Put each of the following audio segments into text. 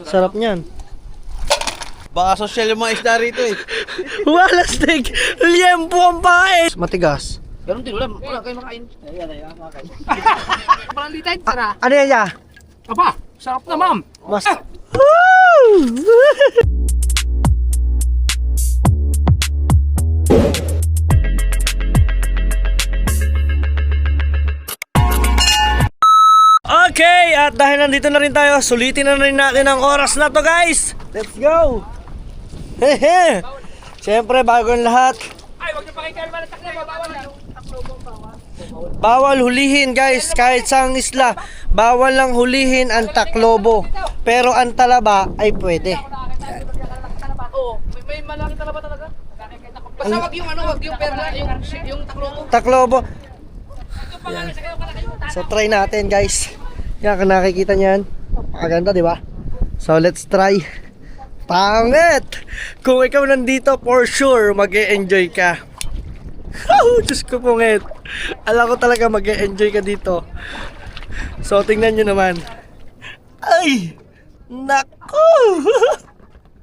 Sarap niyan. Baka social yung mga isda rito eh. Wala steak. Liempo ang pae. Matigas. Ganun din, wala kayo makain. Ayan, makain. Parang litay, tara. Ano yan ya? Aba, sarap na ma'am. Mas... Okay, at dahil nandito na rin tayo, sulitin na rin natin ang oras na to, guys. Let's go. Hehe. Siyempre, bago ang lahat, Ay, wag niyo pakikalma ng takla, bawal na. bawal hulihin, guys. Kahit sa isla, bawal lang hulihin ang taklobo. Pero ang talaba ay pwede. Oo, may malaki talaba talaga. Basta wag yung wag yung perla, yung taklobo. Taklobo. So try natin, guys. Yan, kung nakikita niyan, napakaganda, di ba? So let's try. Pangit! Kung ikaw nandito, for sure mag-e-enjoy ka. Oh, Diyos ko pungit. Alam ko talaga mag-e-enjoy ka dito. So tingnan nyo naman. Ay! Naku!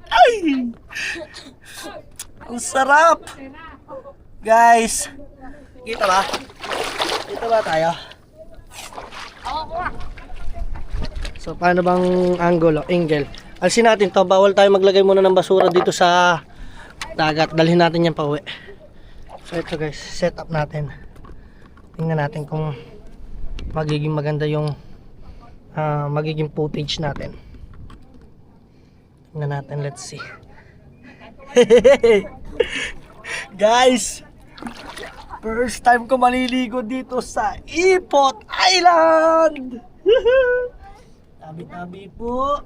Ay! Ang sarap! Guys, kita ba? Kita ba tayo? So paano bang angle? Alisin natin to, bawal tayo maglagay muna ng basura dito sa dagat. Dalhin natin yan pa uwi. So ito guys, set up natin. Tingnan natin kung magiging maganda yung magiging footage natin. Tingnan natin, let's see. Guys, first time ko maliligo dito sa Ipot Island. Tabi-tabi po.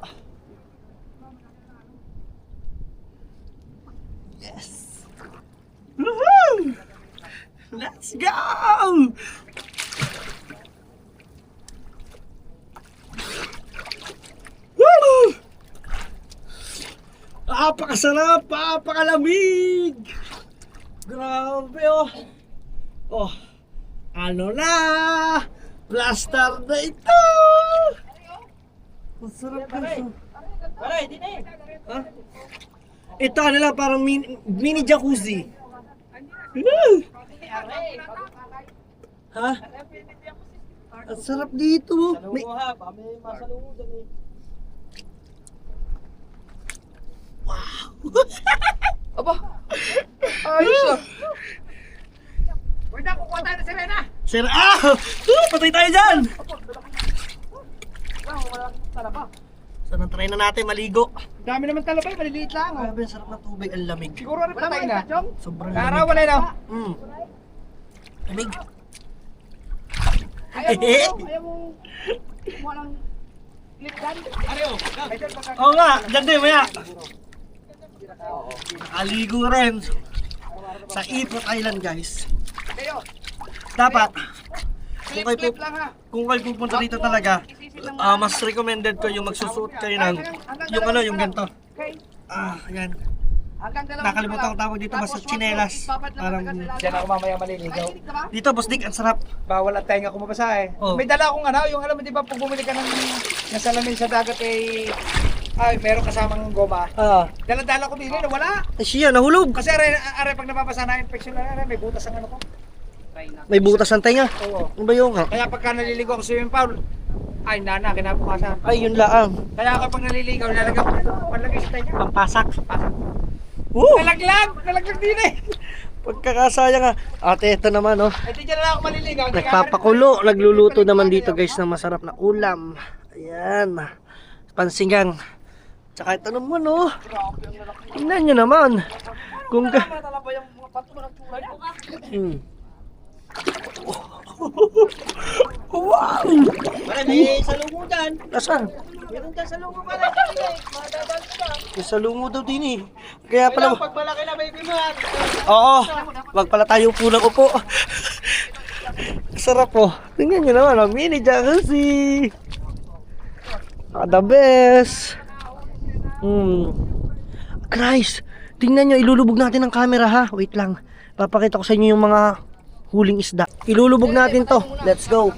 Yes. Woohoo! Let's go! Woo! Napakasarap, napakalamig. Grabe oh. Oh, ano na? Blaster na ito! Ang sarap guys. Pare, di na eh. Ha? Ito ano lang, parang mini jacuzzi. Woo! Ha? Ang sarap dito. May... Aba. Ayos ah. Wala, kukuha tayo ng sirena. Sir, patay tayo dyan! Wala talaba. So, na-try na natin maligo. Dami naman talaba, maliliit lang. Grabe, ang sarap ng tubig, ang lamig. Siguro rin patay na. Sobrang Araw, lamig. wala na. Lamig. Ayaw mo kumuha ng clip gun. Ayaw. Oo nga, dyan din, maya. Nakaligo rin sa Ipot Island, guys. Kayo. Dapat, Clip lang ha. kung kayo pupunta dito talaga, mas recommended ko yung magsusuot kayo ng yung ano, yung ganito. Okay. Ayan. Hanggang dalawang Nakalimutan ko tawag dito, basta tsinelas. Parang Diyan ako mamaya maliligaw. dito, boss Dick, ang sarap. Bawal at tenga ko mabasa eh. Oh. May dala akong ano, yung alam mo di ba pag bumili ka ng salamin sa dagat eh, ay meron kasamang goma. Dala-dala ko din eh, wala. Siya, nahulog. Kasi are pag nababasa na infection na may butas ang ano ko. May butas ang tenga. Oo. Ano ba yung Kaya pagka naliligo ako sa swimming pool, ay nana, kinabukasan. Ay, yun laang. Kaya kapag naliligaw, nalagay ko palagay sa tenga. Pampasak. Woo! Nalaglag din eh. Pagkakasaya nga. Ate, ito naman, oh. Ay di dyan lang ako maliligaw. Nagpapakulo. Nagluluto naman dito, guys, ng masarap na ulam. Ayan. Pansingang. Tsaka ito naman, oh. Tingnan nyo naman. Kung ka... Talaba yung mga pato ng tulay. Wow! Pare, may salungo dyan. Nasaan? Meron dyan salungo pala. Madadal ka. May salungo daw din eh. Kaya pala... Pag malaki na may bimuhan. Oo. Wag pala tayo pulang upo. Sarap po. Tingnan nyo naman. Ang mini jacuzzi. The best. Christ. Tingnan nyo. Ilulubog natin ang camera ha. Wait lang. Papakita ko sa inyo yung mga huling isda. Ilulubog natin to. Let's go.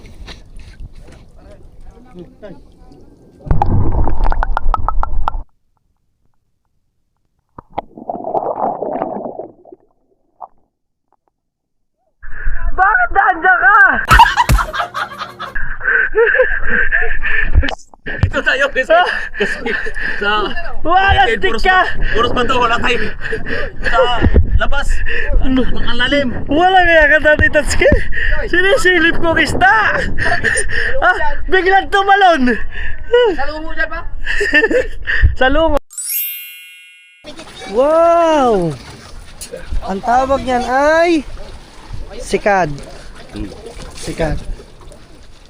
Sa Wala, stick ka! Puros ba to? Wala tayo. Sa labas. Ang lalim. Wala kaya ka dati tatske. Sinisilip ko isda. Biglang tumalon. Salungo mo dyan pa? Salungo. Wow! Ang tawag niyan ay sikad. Sikad.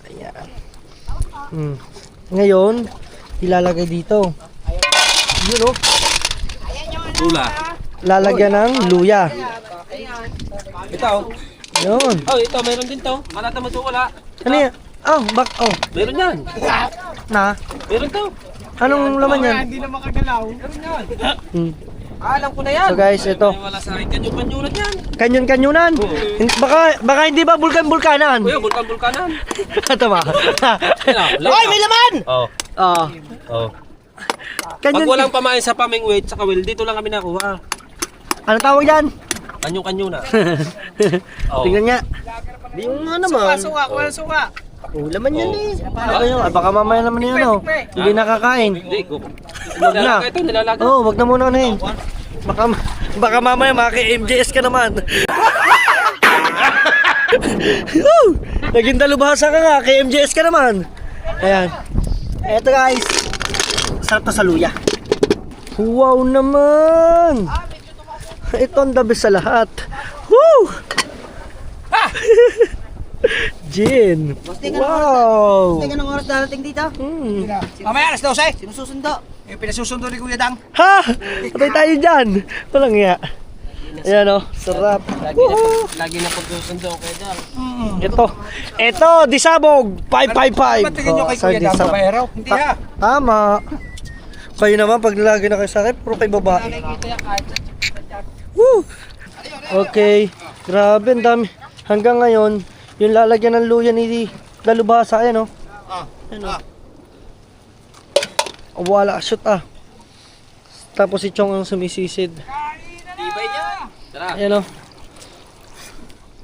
Ayan. Ngayon, ilalagay dito. Yun oh. Tula. Lalagyan ng luya. Ito. Yun. Oh, ito. Meron din to. Malata mo to wala. Ano yan? Oh, oh. Meron yan. Na? Meron to. Anong laman yan? Hindi na makagalaw. Hmm. Alam ko na yan. So guys, ito. Ay, wala sa akin. Kanyo-kanyunan yan. Kanyon-kanyunan. Baka hindi ba bulkan-bulkanan? Kuya, bulkan-bulkanan. Tama. Ay, may laman! Oh. Oh. Oh. Pag Kanyon. walang pamain sa pamingwit sa kawil, dito lang kami nakuha. Ano tawag yan? Kanyo-kanyo na. Oh. Tingnan nga. Di yung nga naman. Suka, walang suka. Oh, laman yan eh. Ano kayo? Baka mamaya naman yun oh. Hindi nakakain. Hindi ko. Wag na. Nilalaga ito, nilalaga. Oh, wag na muna unahin. Baka mamaya maki-MJS ka naman. Woo! Naging dalubhasa ka nga, kay MJS ka naman. Ayan. Eto guys. Sarap to sa luya. Wow naman. Ito ang the best sa lahat. Woo! Gin. Wow. Teka ng oras darating dito. Mamaya, alas 12. Sino susundo? Yung pinasusundo ni Kuya Dang. Ha! Patay tayo dyan. Walang iya. Ayan o, sarap. Lagi na pagsusundo kayo dyan. Ito, disabog. 555. Ba't tingin nyo kay Kuya Dang babayaraw? Hindi ha. Tama. Kayo naman, pag nilagay na kayo sa akin, puro kay babae. Woo! Okay. Grabe, ang dami. Hanggang ngayon, yung lalagyan ng luya ni dalubhasa, ayan o. Ayan o. Wala, shoot ah. Tapos si Chong ang sumisisid. Tibay niya. Tara. Ayan o.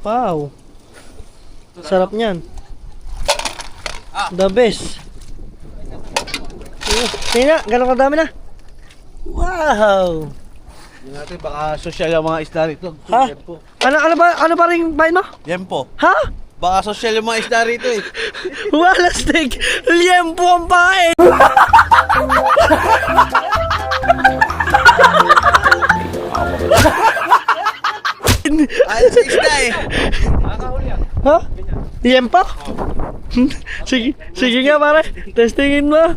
Wow. Sarap niyan. The best. Tingnan, gano'ng kadami na. Wow. Hindi natin, baka social yung mga isda rito. Ha? Ano ba rin bayan mo? Yempo. Ha? Baka social yung mga isda rito eh. Wala steak. Liempo ang pain. Ayun sa isda eh. Ha? Liempo? Sige nga pare. Testingin mo.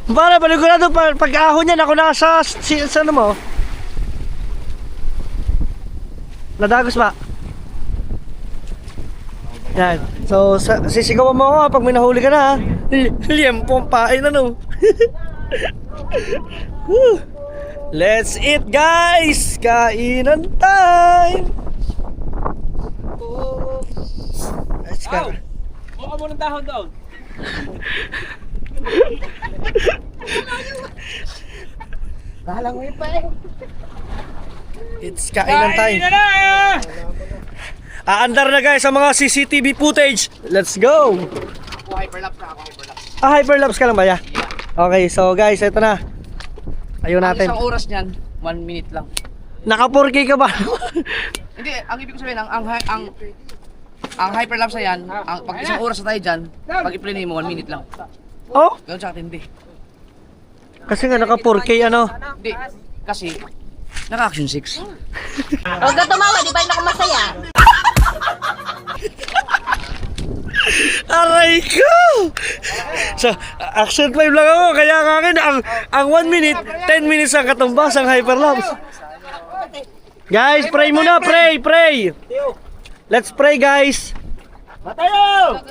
Para panigurado pag-ahon niyan ako nasa sa ano mo? Nadagos ba? Yan. So sisigawan mo ako ha, pag may nahuli ka na ha. Liempo ang pain ano. Woo. Let's eat guys! Kainan time! Let's go. Mukha mo ng dahon doon. It's kainan time. Aandar na guys sa mga CCTV footage. Let's go! Hyperlapse na ako, hyperlapse. Hyperlapse ka lang ba ya? Okay, so guys, ito na. Ayun natin. Ang isang oras niyan, 1 minute lang. Naka 4K ka ba? Hindi, ang ibig ko sabihin, ang hyperlapse na yan, pag isang oras na tayo dyan, pag i-play mo, 1 minute lang. Oh, Ganun sa atin, hindi. kasi nga naka 4K ano. Hindi, kasi, naka-action 6. Huwag ka tumawa, di ba yun ako masaya? Aray ko! So, action 5 lang ako, kaya nga akin, ang 1 minute, 10 minutes ang katumbas, ang hyperlapse. Guys, pray muna, pray! Let's pray guys! Matayo,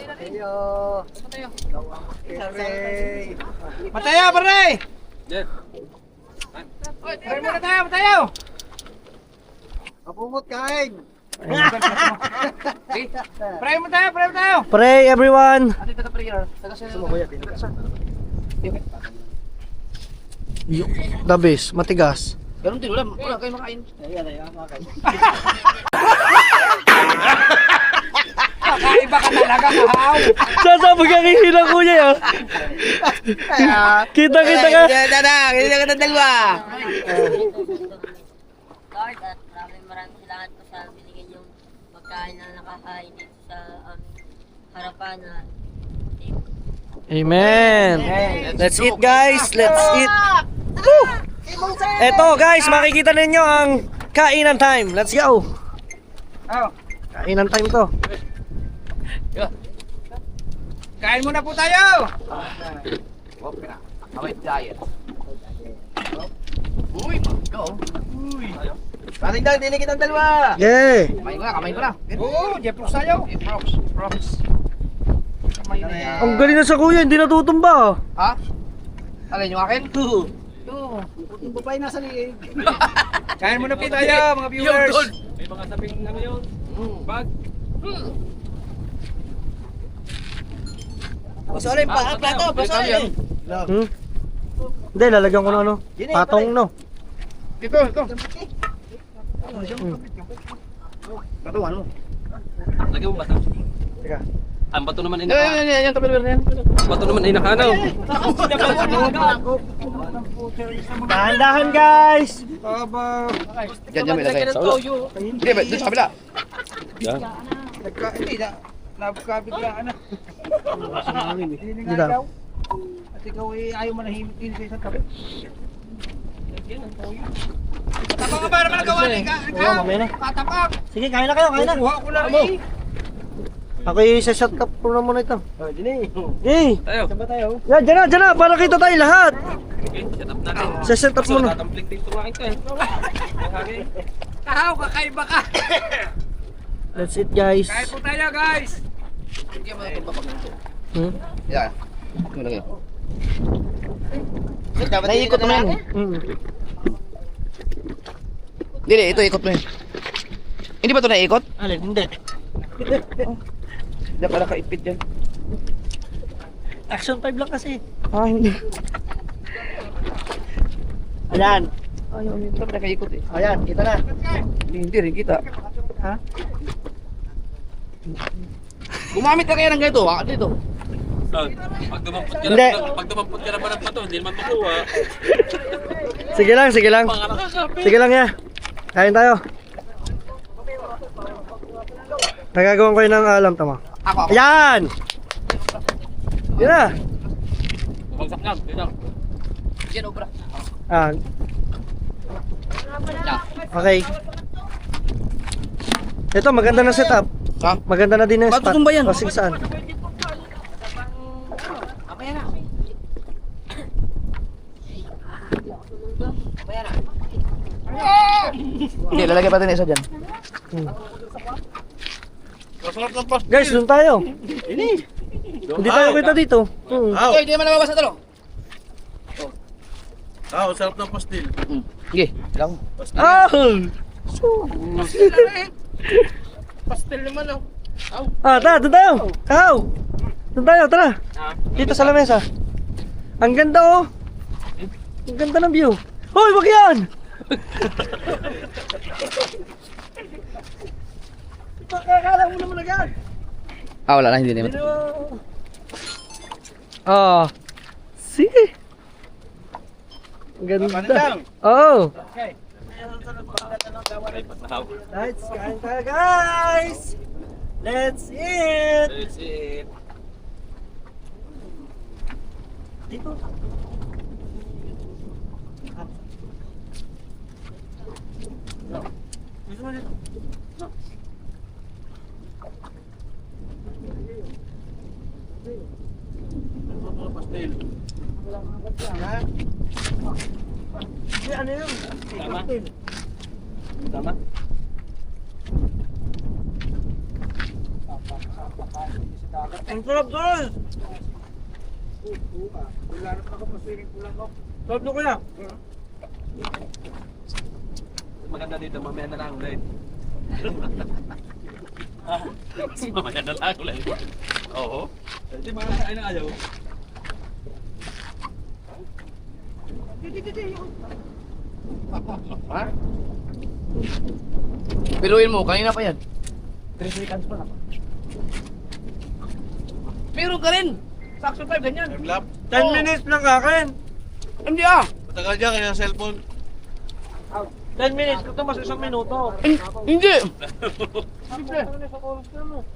pare! Yeah. Pare muna tayo, matayo! Kapumot kain! Pare mo tayo, pare mo tayo! Pray everyone! Ate, taga-prayer. The best, matigas. Ganun din, wala kayo makain. Kaiba ka talaga, kahaw. Sasabog ang hihilang kuya yun. Kita ka. Hindi ka dalawa. Lord, at maraming salamat po sa binigyan yung pagkain na nakakain dito sa harapan na Amen. Let's eat guys. Let's eat. Woo! Eto guys, makikita ninyo ang kainan time. Let's go. Oh, Kainan time to. kain muna po tayo. Away diet. Uy, go. Pating dang, dinig kitang dalawa. Yeah. Kamay ko na. Oo, Jeffros tayo. Props. Kamay na yan. Ang galing na sa kuya, hindi natutumba. Ha? Alin yung akin? Kain muna po tayo, mga viewers. May mga saping ano yun. Bag. Pasolin pa, plato, pasolin. Hmm? Hindi, lalagyan ko ng ano. Patong no. Ito. Patuan mo. Lagyan mo bato. Teka. Ang bato naman ay Yan, tabi yan. bato naman ay nakanaw. Dahan-dahan guys. Diyan may lagay. Hindi, doon sa kabila. Hindi na. Nabukabiglaan na. Hindi Hindi nga daw. daw. At ikaw ay ayaw manahimik din sa isang tabi. Tapang ka para magawa ni ka. Oo, mamaya na. Patapak. Sige, kain na kayo, kain na. Kuha ko lang eh. Ako i-shot up ko na muna ito. Eh, Tayo. yan, dyan na, para kita tayo lahat. Okay, set up natin. Set up muna. Tatamplik din tumain ko eh. Kahaw, kakaiba ka. That's it guys. Kain po tayo guys. Hmm? Yan. Ito lagay. Naiikot mo yan. Hindi, ito ikot mo yun. Hindi ba ito naiikot? Alin, hindi. Hindi pala kaipit yan. Action 5 lang kasi. Ah, hindi. Ayan. Ayaw, hindi pala nakaikot eh. Ayan, kita na. Hindi rin kita. Ha? Gumamit ka kaya ng ganito, ha? Dito. Pag dumampot ka Hindi. na, pag dumampot ka na ba ng bato, hindi naman makuha. Sige lang, sige lang. Mga nakakapit. Sige lang ya. Kain tayo. Nagagawan ko yun ng alam, tama. Ako. Ayan! Yun na. Bumagsak lang. Dito. Yan, obra. Ah, Yan. okay. Ito, maganda na setup. Ha? Maganda na din ang Ba't spot. tumba yan? O, sige, saan? Hindi, lalagay pa tayo isa dyan. Guys, doon tayo. Hindi tayo kita dito. Ito, hindi naman nababasa ito. Sarap ng pastil. Sige, lang. Oh! Pastil naman oh. Tara, doon tayo. Kahaw. Doon tayo, tara. Dito sa lamesa. Ang ganda oh. Ang ganda ng view. Hoy, wag yan! Pakakala mo naman agad. Wala na, hindi naman. Sige. Ang ganda. Oh. Let's kain tayo guys. Let's eat. That's it. Dito. Pastil. Ano yun? Tama. Tama. Ang sarap doon. Sarap doon kuya. Maganda dito, mamaya na lang ulit. Mamaya na lang ulit. Oo. Hindi mga kain na ayaw. Ha? Piluin mo, kanina pa yan. 3 seconds pa lang. Meron ka rin. Sa Action 5, ganyan. 10 minutes lang akin. Hindi ah. Matagal dyan kaya cellphone. 10 minutes, ito mas isang minuto. Hindi.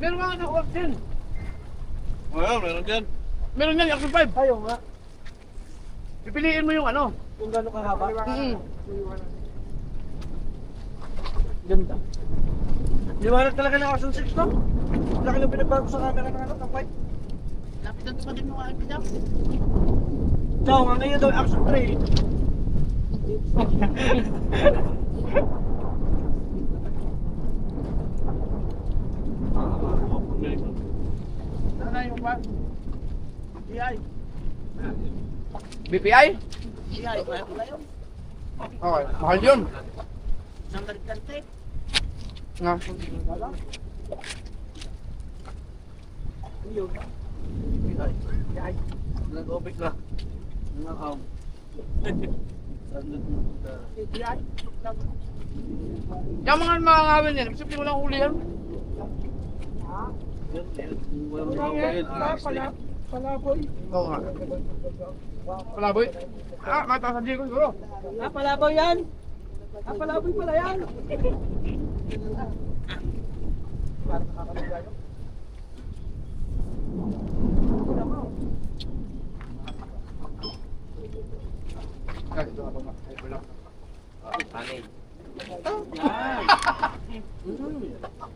Meron nga sa oras din. Wala, meron dyan. Meron yan, Action 5. Ayaw nga. Pipiliin mo yung ano. Kung gano'n kahaba. Ganda. Liwanag talaga ng Action 6 to. Laki ng pinagbago sa camera ng ano, ng 5. Lapitan pa din mo ang pinap. Ciao, nga ngayon daw Action 3. Ano yung pa? BPI? Okay, mahal yun. Nga. Nag-opic na. Nakaw. Yung mga makakawin yan, isipin mo lang huli yan. Palaboy. Oo nga. Palaboy? Ah, mataas sa Diego siguro. Palaboy yan. Palaboy pala yan.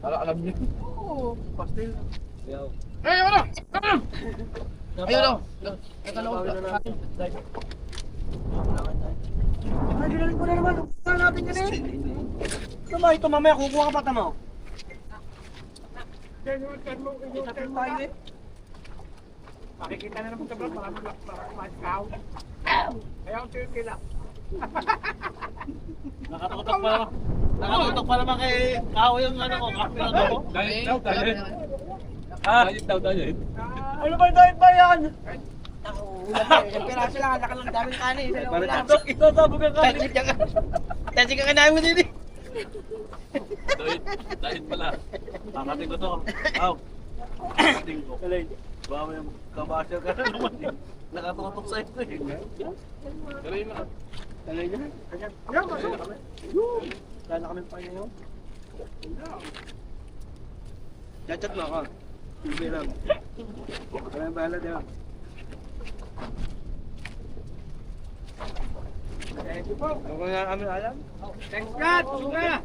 Alam niyo. Oo, pastel. Eh, ano? Ayun daw. Nakaloob ka. Ay, ginaling ko na naman. Saan natin ka din? Ito ito mamaya, kukuha ka pa tama. Makikita na naman sa vlog, marami ikaw. Ayaw ko yung kila. Nakatutok pa naman. Nakatutok pa naman kay Kao yung ano ko. Kapil ako. Diet daw, diet. Diet daw, diet. Ano ba yung diet ba yan? Yung piraso lang, alaka lang daming kanin. Ito, sabog ang kanin. Tensi ka kinahin mo din eh. Diet pala. Kakating ko to. Kao. Kakating ko. Bawa yung kabasya ka na naman eh. Nakatutok sa ito eh. Galing na. Talay na. Kala kami pa ngayon. Chat-chat mo ako. Sige lang. Kaya bahala din ako. Ako nga kami alam. Thanks God! Sunga!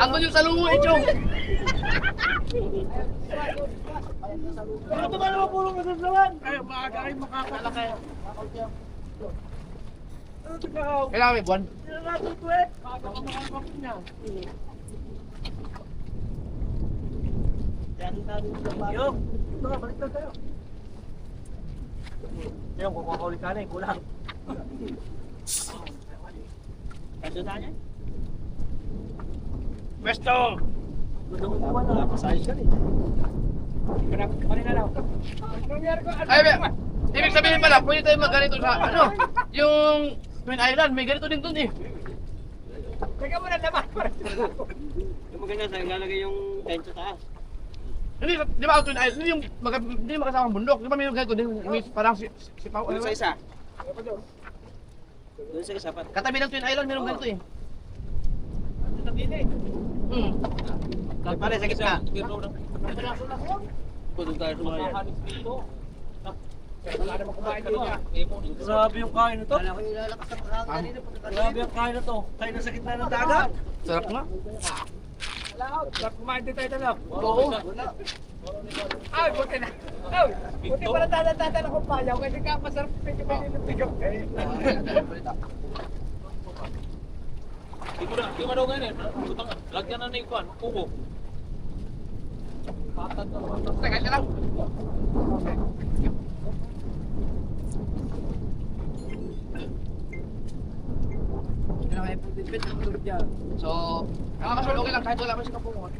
Ang yung salungo eh, Chong. Ano ba naman puro masasawan? Ay, maaga kayo makakala kayo. Ano ito ka? Kailangan may buwan. Sinarato ko eh. Maaga ka makakapin niya. Yo, ito ka, balik lang tayo. Yung kukuha ka ulit ka na eh, kulang. Kaso na niya? Pwesto! Pasayos ka eh. Kanina lang. Ay, ibig sabihin pala, pwede tayo magganito sa, ano, yung Twin Island, may ganito din dun eh. Teka mo na naman. Yung maganda sa'yo, lalagay yung tent sa taas. Hindi, di ba ang Twin Island, hindi makasamang bundok. Di ba may ganito din, may parang si Pao. Doon sa isa. Doon sa isa pa. Katabi ng Twin Island, mayroong ganito eh. Sa gilid. Pare, sa gitna. Pwede tayo sa mga yan. Wala naman kumain din niya. Grabe yung kain na to. Wala ko yung lalakas sa mga kanina. Grabe yung kain na to. Kain na sa gitna ng dagat. Sarap nga. Sarap kumain din tayo dalaw. Oo. Ay, buti na. Ay, buti pala tatan akong payaw. Kasi ka masarap medyo may nilupigaw. Di mo daw ganyan eh. Lagyan na na yung kuwan. Kubo. Teka, teka lang. So, nakakasul okay lang kahit wala ko sa kapungon.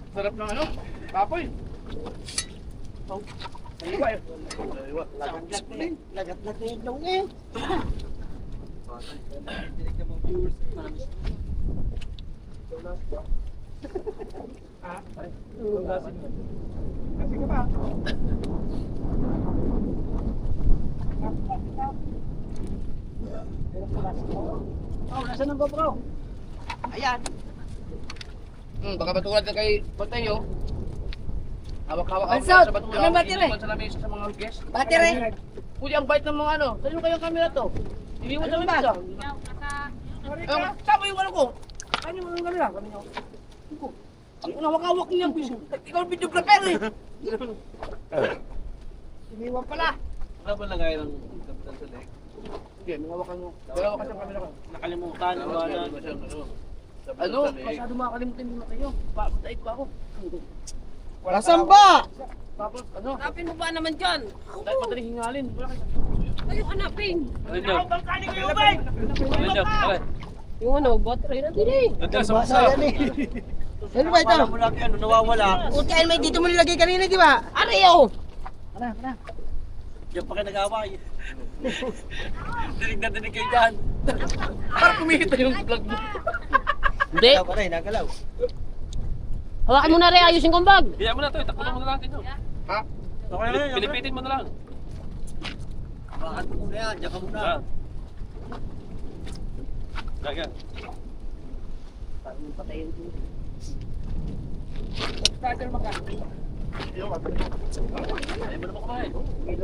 Sarap ng ano? Kapoy. Nasaan ang GoPro? Ayan. Baka matulad ka kay Ponteyo. Hawak-hawak ako Ansot, sa batulan. anong battery? Iniwan sa lamesa sa mga guest. Battery. Pwede ang bite ng mga ano. Saan yung kayong camera to? Iniwan sa lamesa. Saan mo yung ano ko? Saan yung mga camera? Kami nyo. Ang hawak-hawak niya. Ikaw ang videographer eh. Iniwan pala. Wala ba lagay ng kapitan sa leg? Sige, may hawakan mo. Dalawa kasi ang camera ko. Nakalimutan, wala na. Ano? Masyado makakalimutan mo na kayo. Patait pa ako. Nasaan ba? Tapos ano? Hanapin mo ba naman dyan? Dahil madaling hingalin. Ayaw hanapin. Alin dyan? Alin dyan? Alin? Yung ano, battery na din eh. Nandiyan sa Basa masa. yan eh. Ano ba ito? Wala mo lagi ano, nawawala. Puti ay may dito mo nilagay kanina, di ba? Ariyo! Diyan pa kayo nag-away. Dinig na dinig kayo dyan. Parang kumihita yung vlog mo. Hindi. Nagalaw pa rin, nagalaw. Hawakan mo na rin, ayusin kong bag. Biya mo na to, takbo mo na lang dito. Ha? Okay na yan. Pilipitin mo na lang. Bakit mo muna yan, diyan ka muna. Dagan.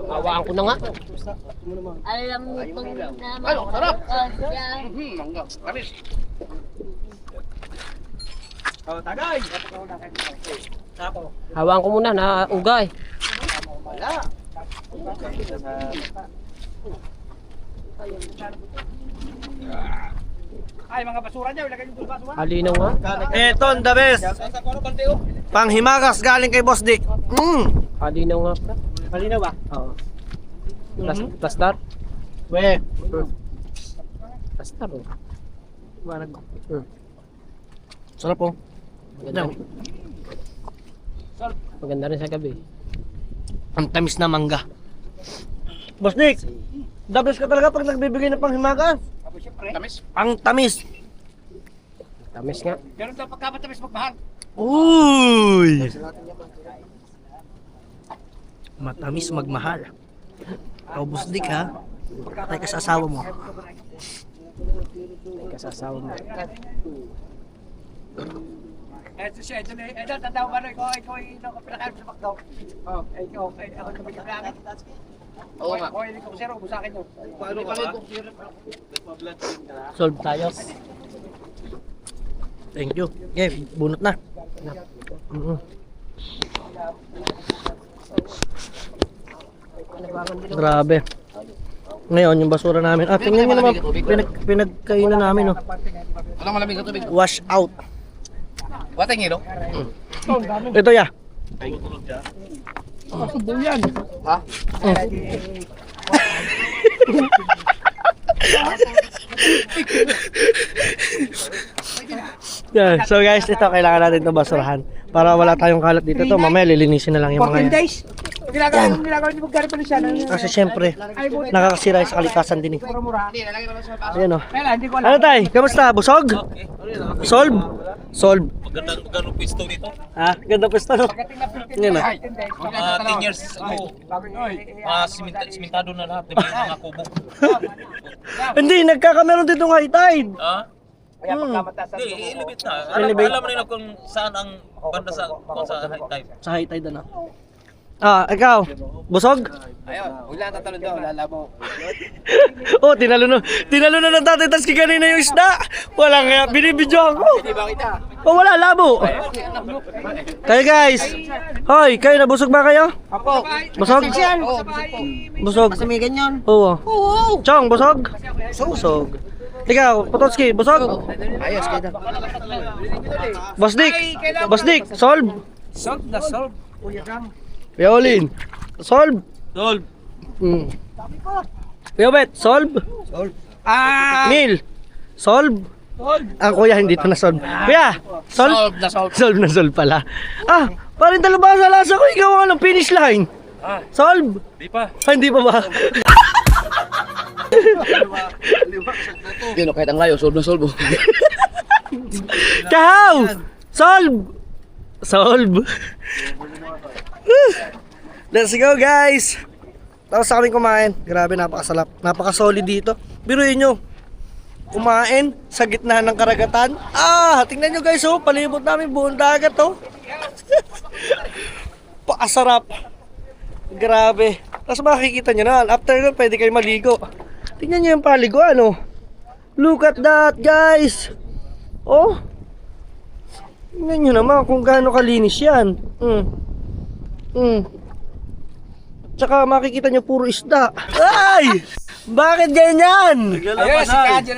Hawakan ko na nga. Alam mo pang naman. Ay, sarap! Yan. Mangga. Tamis. Oh, tagay! Tapo. Hawakan ko muna na ugay. Wala. Ay, mga basura niya. Ilagay yung basura. Halinaw nga. Eto ang the best. Panghimagas galing kay Boss Dick. Halinaw nga pa. Malinaw ba? Oo. Plastar? We. Plastar oh. Sarap po. Maganda. Maganda rin sa gabi. Ang tamis na mangga. Boss Dick, the best ka talaga pag nagbibigay ng panghimagas. Tapos siyempre. Tamis. Ang tamis. Tamis nga. Ganun daw pagkamatamis magmahal. Uy! Matamis magmahal. Ikaw, Boss Dick, ha? Patay ka sa asawa mo. May kasasawa mo. Eto siya, ito na. Eto, tanda ko ba na ikaw ay pinakain sa McDo. Oh, ikaw, ako na pinakain. Oo nga. O, hindi ko sir, ubus sa akin yun. Paano ka rin kung Nagpa-blood stream ka na. Solve tayo. Thank you. Okay, bunot na. Grabe. Ngayon, yung basura namin. Ah, tingnan nyo naman. Pinagkainan namin, oh. Walang malamig na tubig. Wash out. Watay ngilo? Ito, ya. Ha? Yeah. So guys, ito kailangan natin ito basurahan. Para wala tayong kalat dito. To mamaya lilinisin na lang yung 14 mga yan. days. Ginagawa niyo magkari pa rin siya. Kasi syempre, nakakasira sa kalikasan din eh. Mura-mura. Hindi, nalagay naman sa baso. Ayan, oh. Kaya hindi ko alam. Ano tay? Kamusta? Busog? Solve? Solve. Magandang pisto dito. Ah, ganda pa no? Pagdating na 15 Yan, ah. 15 days. Mga 10 years ago, simentado na lahat. Di ba yung mga kubo? Hindi, nagkakameron dito ng high tide. Ha? Kaya pagkamatasan Hindi, ko. ilibit na. Ilibit. Alam mo nila kung saan ang banda sa high tide. Sa high tide ano? Ikaw. Busog? Ayun, wala tatalon daw, lalabo. Oh, tinalo na ng tatay Tatsuki kanina yung isda. Wala nga, binibidyo ako. Di ba kita? Oh, wala, labo. Kayo guys. Hoy, kayo nabusog ba kayo? Apo. Busog? Oo, Busog. may ganyan. Oo. Chong, busog? Busog. Ikaw, Pototski, busog? Ayos, kita. Boss Dick, solve. Solve na solve. Kuya Jam. Violin, solve. Solve. Piobet, solve. Neil, solve. Ang kuya hindi pa na-solve. Kuya, solve? Solve na solve pala. Parang talaba sa lasa ko, ikaw ang anong finish line. Solve? Di pa. Hindi pa ba? Yun, kahit ang layo, solve na solve. Kahaw! Solve! Solve! Let's go guys! Tapos sa aming kumain. Grabe, napakasalap. Napaka-solid dito. Biruin nyo. Kumain sa gitna ng karagatan. Tingnan nyo guys, oh. Palibot namin buong dagat, oh. Pakasarap. Grabe. Tapos makikita nyo na. After nun, pwede kayo maligo. Tingnan nyo yung paliguan, oh. Look at that, guys. Oh. Tingnan nyo naman kung gaano kalinis yan. Tsaka makikita nyo puro isda. Ay! Bakit ganyan? Ayun,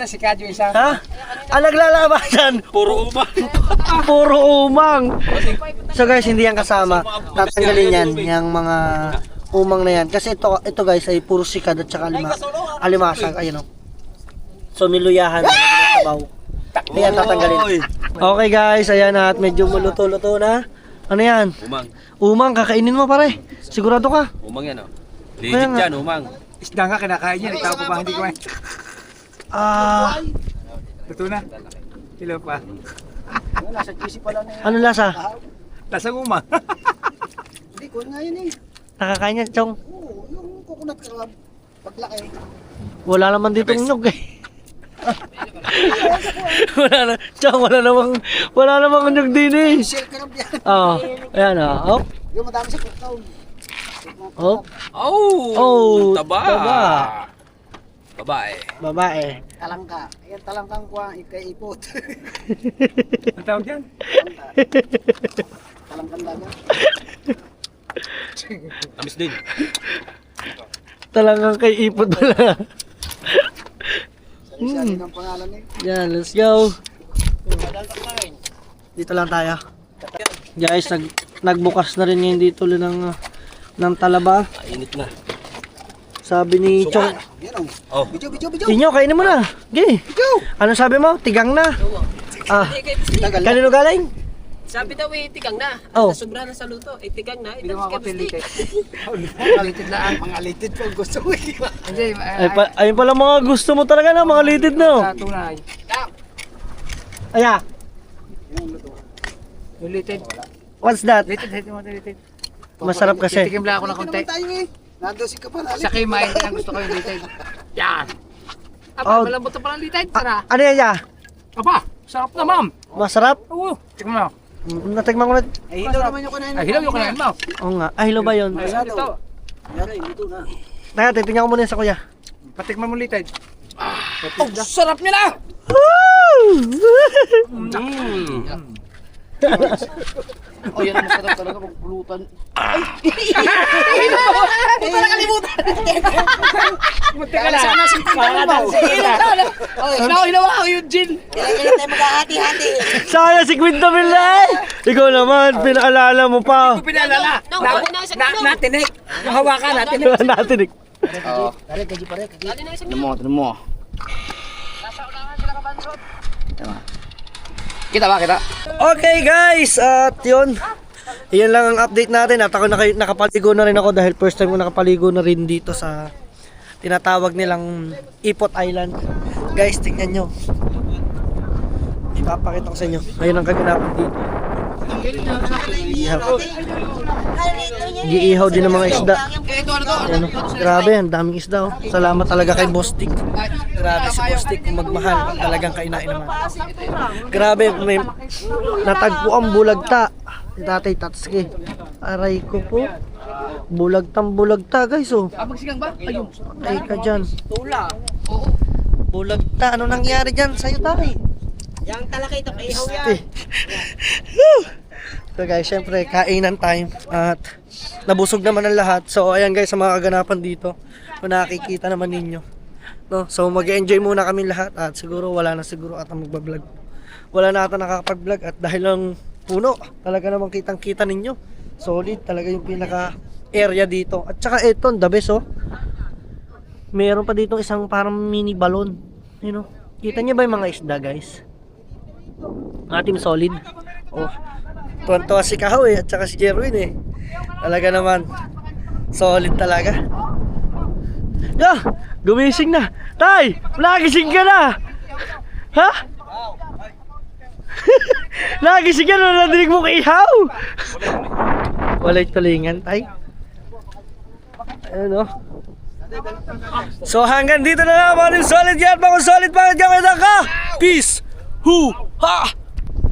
si Kadyo isa. Ha? Naglalabasan. Puro umang. Puro umang. So guys, hindi yan kasama. Tatanggalin yan, yung mga umang na yan. Kasi ito guys ay puro sikad at saka alimasag. Ayun o. So niluyahan na ng sabaw. Ayan, tatanggalin. Okay guys, ayan na at medyo muluto-luto na. Ano yan? Umang. Umang, kakainin mo pare. Sigurado ka? Umang yan oh. Kaya Legit nga. yan, umang. Isda nga kinakain yan, ikaw pa ba hindi kumain? Luto na. Kilo pa. Ano lasa? Lasang uma. Nakakain yan, Chong. Yung coconut crab, paglaki. Wala naman ditong nyug eh. Chong, wala namang nyug din eh. Shell crab yan. Ayan oh. Yung madami sa kukaw. Oh. Oh! Taba. Babae. Babae. Talangka. Ayan, talangkang kuha, ikay ipot. Ang tawag yan? Talangkang dagat. Tamis din. Talagang kay ipot pala. Sali ng pangalan eh. Yan, let's go. Dito lang tayo. Guys, nagbukas na rin ngayon dito ng talaba. Init na. Sabi ni Chong, Yan Oh. Video. inyo, kainin mo na. Okay. Ano sabi mo? Tigang na. Kanino galing? Sabi daw tigang na. Oh. Sobra na sa luto. Tigang na. Hindi mo ako pilitin. Litid na ang mga litid po gusto ko. Hindi, Ayun pala mga gusto mo talaga na, mga litid na. sa tunay. Aya, Yung litid. what's that? Litid, litid. Masarap kasi. Titigim lang ako ng konti. Nandosig ka pa na. Sa kimain din ang gusto ko yung litid. Yan. Oh. Malambot na pala ang litid. Tara. Ano yan ya? Aba, sarap na ma'am. Masarap? Oo, tingnan mo. Natikman ko na. Ay, hilaw naman yung kanain. Ay, hilaw yung kanain mo. Oo nga. Ay, hello ba yun? Ay, ito. Yan ay, ito na. Teka, titingnan ko muna yun sa kuya. Patikman mo litid. Sarap niya na! Oh, yan ang masarap talaga pag pulutan. Muntik ka na. Hinawa ako yung gin. Kailangan tayo maghahati-hati. Sayang si Quinto Vilay! Ikaw naman, pinaalala mo pa. Pinalala. Natinik. Yung hawakan, natinik. Natinik. Oo. Tinan mo. Kita ba, kita? Okay guys, at yun. Iyan lang ang update natin. At ako nakapaligo na rin ako dahil first time ko nakapaligo na rin dito sa tinatawag nilang Ipot Island. Guys, tingnan nyo. Ipapakita ko sa inyo. Ayun ang kaganapan dito. Giihaw din ng mga isda. Ayan, oh. Grabe, ang daming isda. Oh. Salamat talaga kay Boss Dick. Grabe si Boss Dick, kung magmahal, talagang kainain naman. Grabe, may natagpo ang bulagta. Si Tatay Tatsuki. Aray ko po. Bulagta guys oh. Magsigang ba? Ayun. Ay ka dyan. Tula. Oo. Bulagta, ano nangyari dyan sa'yo tay? Yang talakay ito, ihaw yan. So guys, syempre kainan time at nabusog naman ang lahat. So ayan guys, sa mga kaganapan dito, kung nakikita naman ninyo. No, so mag-enjoy muna kami lahat at siguro wala na siguro ata magbablog. Wala na ata nakakapag-vlog at dahil lang puno, talaga namang kitang-kita ninyo. Solid talaga yung pinaka area dito. At saka ito, the best oh. Meron pa dito isang parang mini balon. You know, kita niyo ba yung mga isda guys? Ating solid. Oh. Tuwan-tuwa si Kahoy at saka si Jerwin eh. Talaga naman solid talaga. Yo, gumising na. Tay, nagising ka na. Ha? Nagising ka na, nadinig mo ihaw. Walay tulingan, tay. Ayun oh. So hanggang dito na lang mga solid yan, mga solid, pangit ka. Peace. Hu ha.